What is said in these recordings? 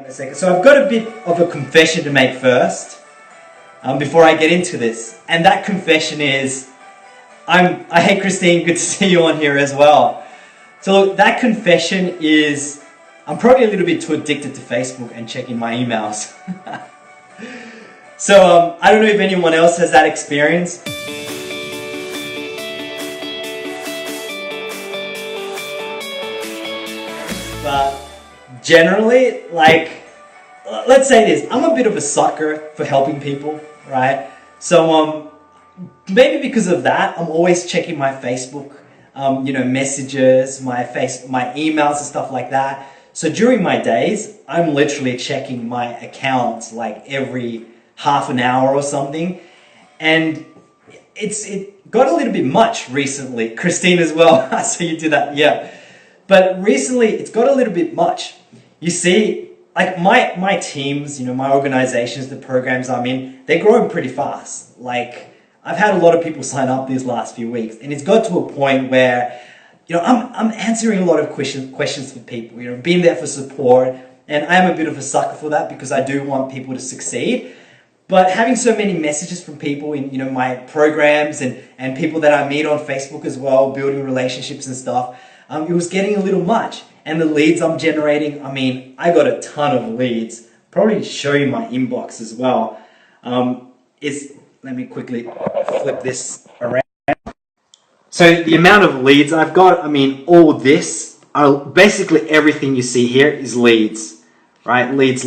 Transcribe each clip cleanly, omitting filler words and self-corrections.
a second. So I've got a bit of a confession to make first, before I get into this. And that confession is, hey Christine, good to see you on here as well. So that confession is, I'm probably a little bit too addicted to Facebook and checking my emails. So I don't know if anyone else has that experience. But generally, like, let's say this, I'm a bit of a sucker for helping people, right? So maybe because of that, I'm always checking my Facebook, messages, my emails and stuff like that. So during my days, I'm literally checking my account like every half an hour or something. And it got a little bit much recently. Christine as well, I saw you do that, yeah. But recently, it's got a little bit much. You see, like my teams, my organizations, the programs I'm in, they're growing pretty fast. Like, I've had a lot of people sign up these last few weeks, and it's got to a point where, I'm answering a lot of questions for people, being there for support, and I am a bit of a sucker for that because I do want people to succeed. But having so many messages from people in, my programs and people that I meet on Facebook as well, building relationships and stuff, it was getting a little much. And the leads I'm generating, I got a ton of leads. Probably show you my inbox as well. Let me quickly flip this around. So the amount of leads I've got, all this, basically everything you see here is leads, right? Leads.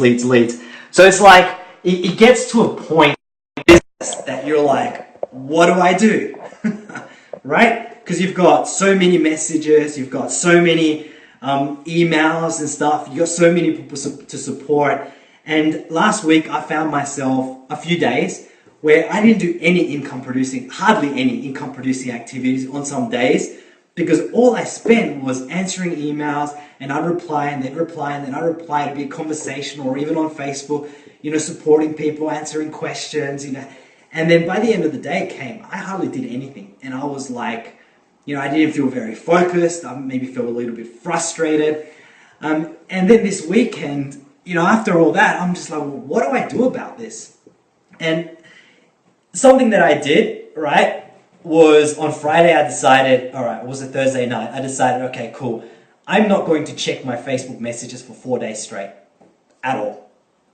So it's like, it gets to a point in business that you're like, what do I do? Right? Because you've got so many messages, you've got so many emails and stuff, you've got so many people to support. And last week I found myself a few days where I didn't do hardly any income producing activities on some days, because all I spent was answering emails, and I'd reply and they'd reply and then I'd reply to be a conversation, or even on Facebook, supporting people, answering questions, and then by the end of the day it came, I hardly did anything. And I was like, I didn't feel very focused. I maybe felt a little bit frustrated. And then this weekend, after all that, I'm just like, well, what do I do about this? And something that I did, right, was on Friday I decided, all right, it was a Thursday night, I decided, okay, cool, I'm not going to check my Facebook messages for 4 days straight at all,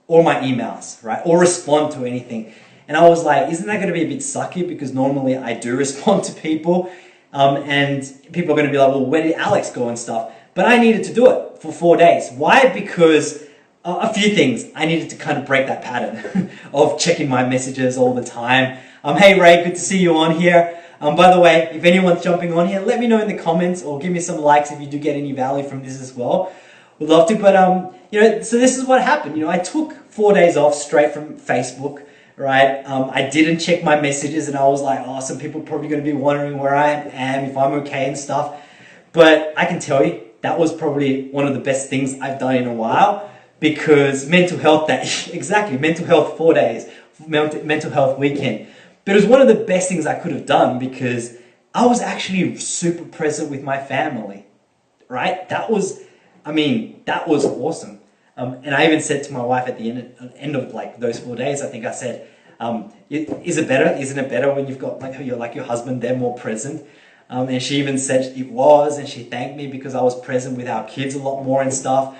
or my emails, right, or respond to anything. And I was like, isn't that going to be a bit sucky, because normally I do respond to people, and people are going to be like, well, where did Alex go and stuff? But I needed to do it for 4 days. Why? Because a few things. I needed to kind of break that pattern of checking my messages all the time. Hey Ray, good to see you on here. By the way, if anyone's jumping on here, let me know in the comments, or give me some likes if you do get any value from this as well. Would love to. But so this is what happened. I took 4 days off straight from Facebook. Right, I didn't check my messages, and I was like, oh, some people are probably going to be wondering where I am, if I'm okay and stuff. But I can tell you, that was probably one of the best things I've done in a while, because mental health, mental health 4 days, mental health weekend. But it was one of the best things I could have done, because I was actually super present with my family, right? That was awesome. And I even said to my wife at the end of like those 4 days, I think I said, isn't it better when you've got your husband there more present? And she even said it was, and she thanked me because I was present with our kids a lot more and stuff.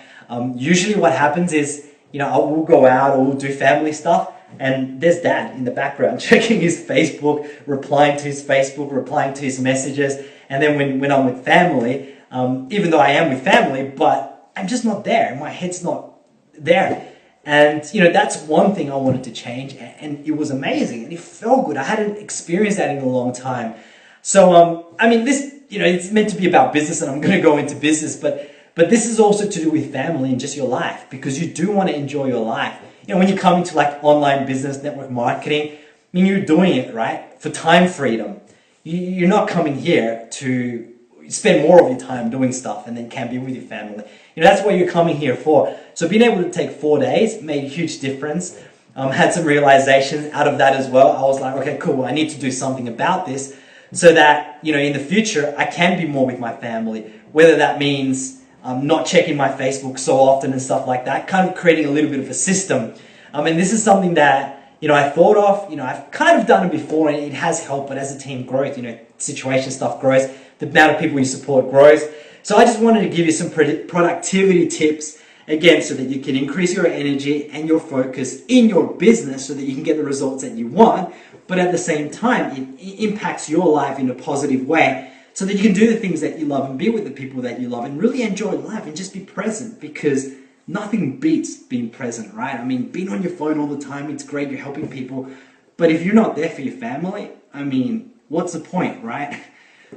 Usually what happens is, I will go out or we'll do family stuff, and there's Dad in the background checking his Facebook, replying to his Facebook, replying to his messages. And then when I'm with family, even though I am with family, but I'm just not there. My head's not there. And, that's one thing I wanted to change. And it was amazing. And it felt good. I hadn't experienced that in a long time. So, this, it's meant to be about business, and I'm going to go into business. But this is also to do with family and just your life, because you do want to enjoy your life. When you come into like online business, network marketing, you're doing it, right, for time freedom. You're not coming here to spend more of your time doing stuff and then can't be with your family. That's what you're coming here for. So being able to take 4 days made a huge difference. Had some realizations out of that as well. I was like, okay, cool, I need to do something about this so that, in the future, I can be more with my family. Whether that means, not checking my Facebook so often and stuff like that, kind of creating a little bit of a system. And this is something that, I thought of, I've kind of done it before and it has helped, but as the team grows, situation stuff grows, the amount of people you support grows. So I just wanted to give you some productivity tips, again, so that you can increase your energy and your focus in your business so that you can get the results that you want, but at the same time, it impacts your life in a positive way so that you can do the things that you love and be with the people that you love and really enjoy life and just be present, because nothing beats being present, right? I mean, being on your phone all the time, it's great, you're helping people, but if you're not there for your family, I mean, what's the point, right?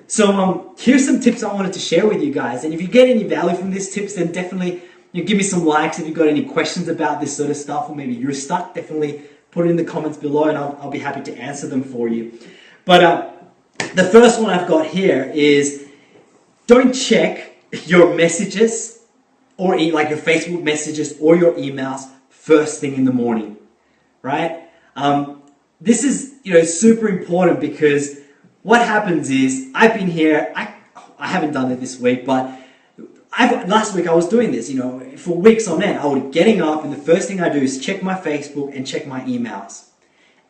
So here's some tips I wanted to share with you guys, and if you get any value from these tips, then definitely give me some likes. If you've got any questions about this sort of stuff, or maybe you're stuck, definitely put it in the comments below and I'll be happy to answer them for you. But the first one I've got here is, don't check your messages or like your Facebook messages or your emails first thing in the morning, right? This is super important, because what happens is, I've been here, I haven't done it this week, but last week I was doing this, for weeks on end. I would be getting up and the first thing I do is check my Facebook and check my emails.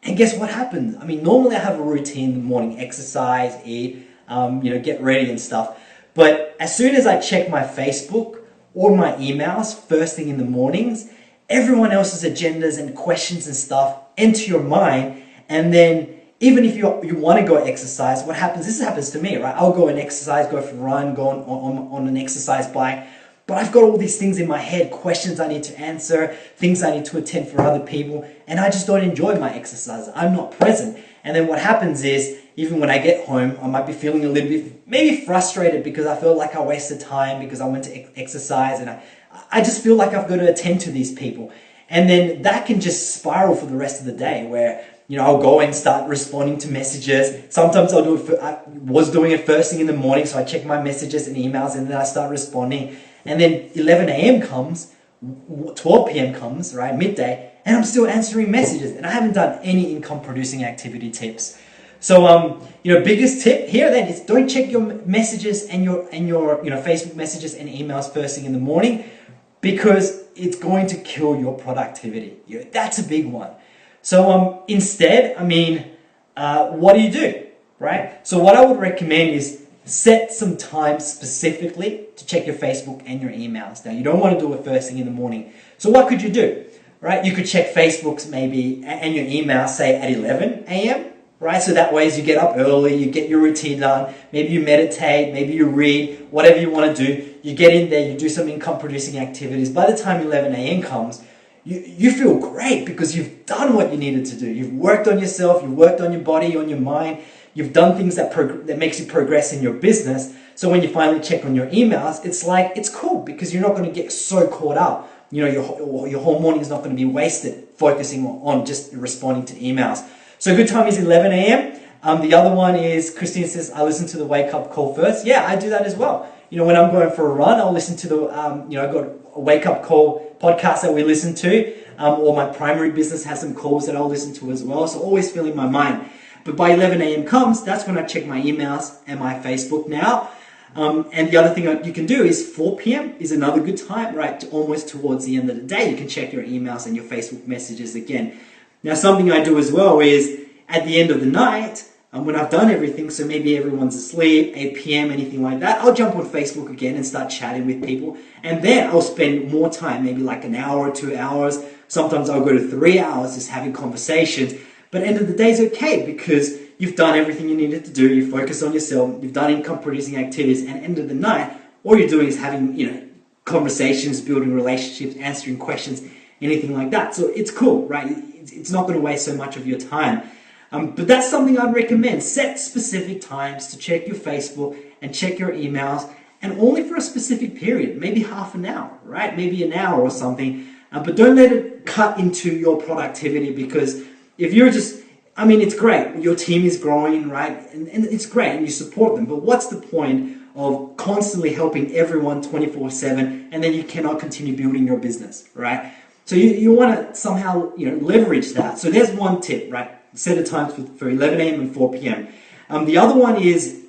And guess what happens? I mean, normally I have a routine in the morning, exercise, eat, get ready and stuff. But as soon as I check my Facebook or my emails first thing in the mornings, everyone else's agendas and questions and stuff enter your mind. And then even if you want to go exercise, what happens? This happens to me, right? I'll go and exercise, go for a run, go on an exercise bike. But I've got all these things in my head, questions I need to answer, things I need to attend for other people, and I just don't enjoy my exercise. I'm not present. And then what happens is, even when I get home, I might be feeling a little bit maybe frustrated because I feel like I wasted time because I went to exercise, and I just feel like I've got to attend to these people. And then that can just spiral for the rest of the day, where I'll go and start responding to messages. Sometimes I was doing it first thing in the morning, so I check my messages and emails, and then I start responding. And then 11 a.m. comes, 12 p.m. comes, right, midday, and I'm still answering messages, and I haven't done any income-producing activity tips. So, biggest tip here then is, don't check your messages and your Facebook messages and emails first thing in the morning, because it's going to kill your productivity. That's a big one. So instead, what do? Right? So what I would recommend is set some time specifically to check your Facebook and your emails. Now, you don't want to do it first thing in the morning. So what could you do? Right? You could check Facebook's maybe and your emails, say at 11 a.m. Right? So that way, as you get up early, you get your routine done. Maybe you meditate, maybe you read, whatever you want to do. You get in there, you do some income-producing activities. By the time 11 a.m. comes, you feel great because you've done what you needed to do. You've worked on yourself, you've worked on your body, on your mind. You've done things that makes you progress in your business. So when you finally check on your emails, it's cool because you're not going to get so caught up. Your whole morning is not going to be wasted focusing on just responding to emails. So a good time is 11 a.m. The other one is, Christine says, I listen to the wake up call first. Yeah, I do that as well. When I'm going for a run, I'll listen to the, I've got a wake up call podcast that we listen to, or my primary business has some calls that I'll listen to as well. So always filling my mind. But by 11 a.m. comes, that's when I check my emails and my Facebook now. And the other thing you can do is 4 p.m. is another good time, right? Almost towards the end of the day, you can check your emails and your Facebook messages again. Now, something I do as well is at the end of the night, when I've done everything, so maybe everyone's asleep, 8 p.m., anything like that, I'll jump on Facebook again and start chatting with people. And then I'll spend more time, maybe like an hour or 2 hours. Sometimes I'll go to 3 hours just having conversations. But end of the day is okay because you've done everything you needed to do. You focus on yourself. You've done income-producing activities. And end of the night, all you're doing is having, conversations, building relationships, answering questions, anything like that. So it's cool, right? It's not going to waste so much of your time. But that's something I'd recommend. Set specific times to check your Facebook and check your emails, and only for a specific period, maybe half an hour, right? Maybe an hour or something. But don't let it cut into your productivity, because if you're just, it's great. Your team is growing, right? And it's great, and you support them. But what's the point of constantly helping everyone 24/7, and then you cannot continue building your business, right? So you want to somehow, leverage that. So there's one tip, right? Set a time for 11 a.m. and 4 p.m. The other one is,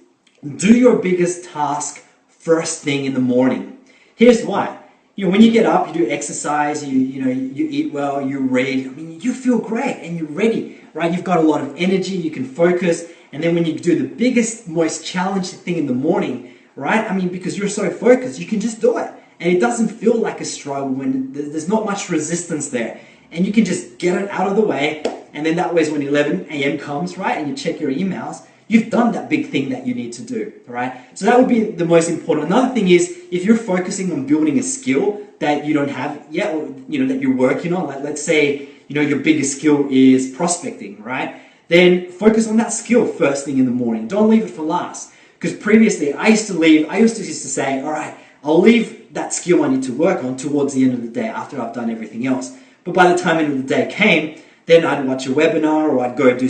do your biggest task first thing in the morning. Here's why. When you get up, you do exercise, you eat well, you read. I mean, you feel great and you're ready, right? You've got a lot of energy, you can focus. And then when you do the biggest, most challenging thing in the morning, right? I mean, because you're so focused, you can just do it. And it doesn't feel like a struggle when there's not much resistance there. And you can just get it out of the way. And then that way is when 11 a.m. comes, right? And you check your emails. You've done that big thing that you need to do, right? So that would be the most important. Another thing is, if you're focusing on building a skill that you don't have yet, or that you're working on, like let's say, your biggest skill is prospecting, right? Then focus on that skill first thing in the morning. Don't leave it for last. Because previously, I used to say, all right, I'll leave that skill I need to work on towards the end of the day after I've done everything else. But by the time the end of the day came, then I'd watch a webinar or I'd go do,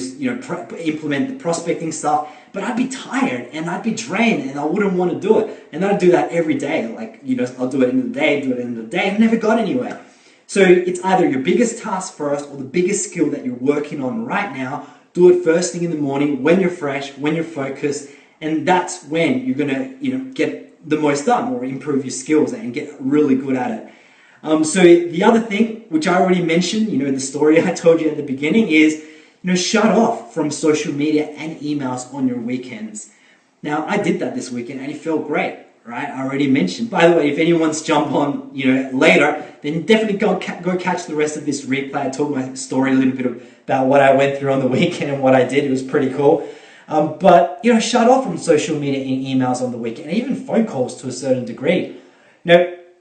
implement the prospecting stuff. But I'd be tired and I'd be drained and I wouldn't want to do it. And I'd do that every day. Like, I'll do it in the day, do it in the day. I never got anywhere. So it's either your biggest task first or the biggest skill that you're working on right now. Do it first thing in the morning when you're fresh, when you're focused. And that's when you're going to, get the most done or improve your skills and get really good at it. So the other thing, which I already mentioned, the story I told you at the beginning is, shut off from social media and emails on your weekends. Now, I did that this weekend and it felt great, right? I already mentioned. By the way, if anyone's jump on, later, then definitely go catch the rest of this replay. I told my story a little bit about what I went through on the weekend and what I did. It was pretty cool. But shut off from social media and emails on the weekend, and even phone calls to a certain degree.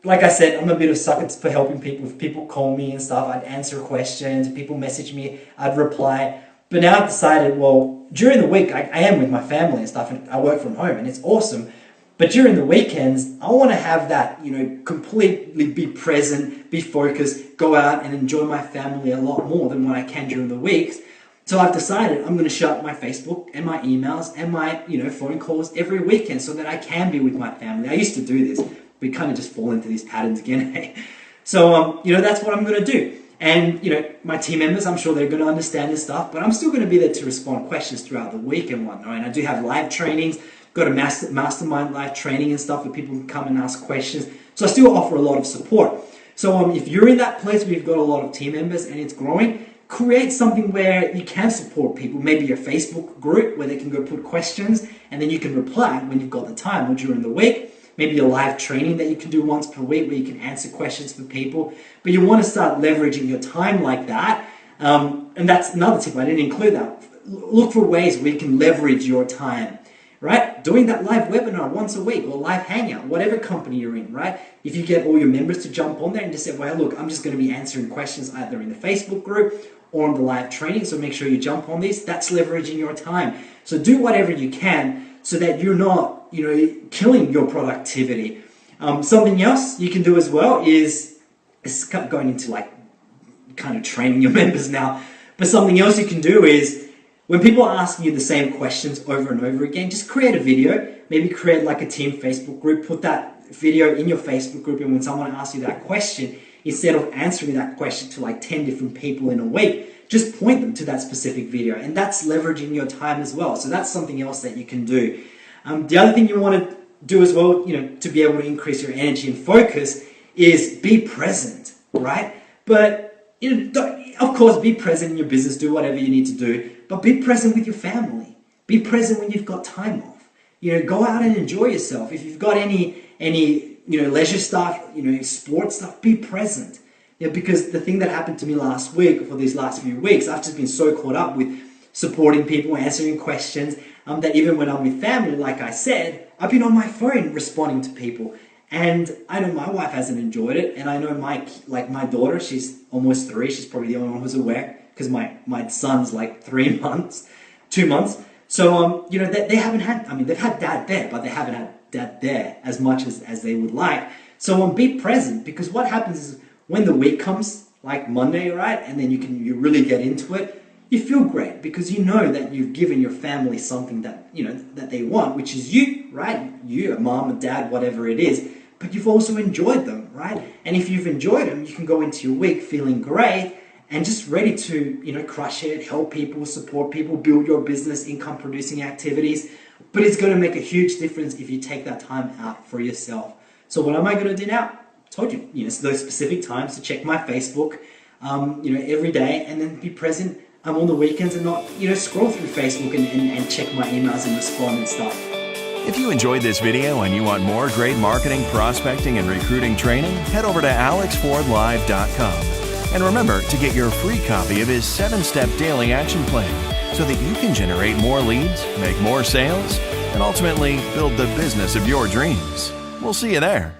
Like I said, I'm a bit of a sucker for helping people. If people call me and stuff, I'd answer questions. If people message me, I'd reply. But now I've decided, well, during the week, I am with my family and stuff, and I work from home, and it's awesome. But during the weekends, I want to have that, completely be present, be focused, go out and enjoy my family a lot more than what I can during the weeks. So I've decided I'm going to shut my Facebook and my emails and my, phone calls every weekend so that I can be with my family. I used to do this. We kind of just fall into these patterns again. So, that's what I'm going to do. And, my team members, I'm sure they're going to understand this stuff, but I'm still going to be there to respond to questions throughout the week and whatnot. And I do have live trainings, got a mastermind live training and stuff where people can come and ask questions. So I still offer a lot of support. So if you're in that place where you've got a lot of team members and it's growing, create something where you can support people. Maybe your Facebook group where they can go put questions and then you can reply when you've got the time or during the week. Maybe a live training that you can do once per week where you can answer questions for people. But you want to start leveraging your time like that. And that's another tip. I didn't include that. Look for ways where you can leverage your time, right? Doing that live webinar once a week or live hangout, whatever company you're in, right? If you get all your members to jump on there and just say, well, look, I'm just going to be answering questions either in the Facebook group or on the live training. So make sure you jump on this. That's leveraging your time. So do whatever you can so that you're not, killing your productivity. Something else you can do as well is going into like kind of training your members now. But something else you can do is when people are asking you the same questions over and over again, just create a video. Maybe create like a team Facebook group. Put that video in your Facebook group, and when someone asks you that question, instead of answering that question to like 10 different people in a week, just point them to that specific video. And that's leveraging your time as well. So that's something else that you can do. The other thing you want to do as well, to be able to increase your energy and focus is be present, right? But, of course, be present in your business, do whatever you need to do, but be present with your family. Be present when you've got time off. Go out and enjoy yourself. If you've got any leisure stuff, sports stuff, be present. Because the thing that happened to me last week, for these last few weeks, I've just been so caught up with supporting people, answering questions, that even when I'm with family, like I said, I've been on my phone responding to people. And I know my wife hasn't enjoyed it. And I know my daughter, she's almost 3. She's probably the only one who's aware because my son's like 2 months. So, they haven't had, they've had dad there, but they haven't had dad there as much as they would like. So be present, because what happens is when the week comes, like Monday, right? And then you really get into it. You feel great because you know that you've given your family something that, that they want, which is you, right? You, a mom, a dad, whatever it is. But you've also enjoyed them, right? And if you've enjoyed them, you can go into your week feeling great and just ready to, crush it, help people, support people, build your business, income producing activities. But it's going to make a huge difference if you take that time out for yourself. So what am I going to do now? I told you, so those specific times to check my Facebook, every day, and then be present on the weekends and not, scroll through Facebook and check my emails and respond and stuff. If you enjoyed this video and you want more great marketing, prospecting, and recruiting training, head over to alexfordlive.com. And remember to get your free copy of his 7-step daily action plan so that you can generate more leads, make more sales, and ultimately build the business of your dreams. We'll see you there.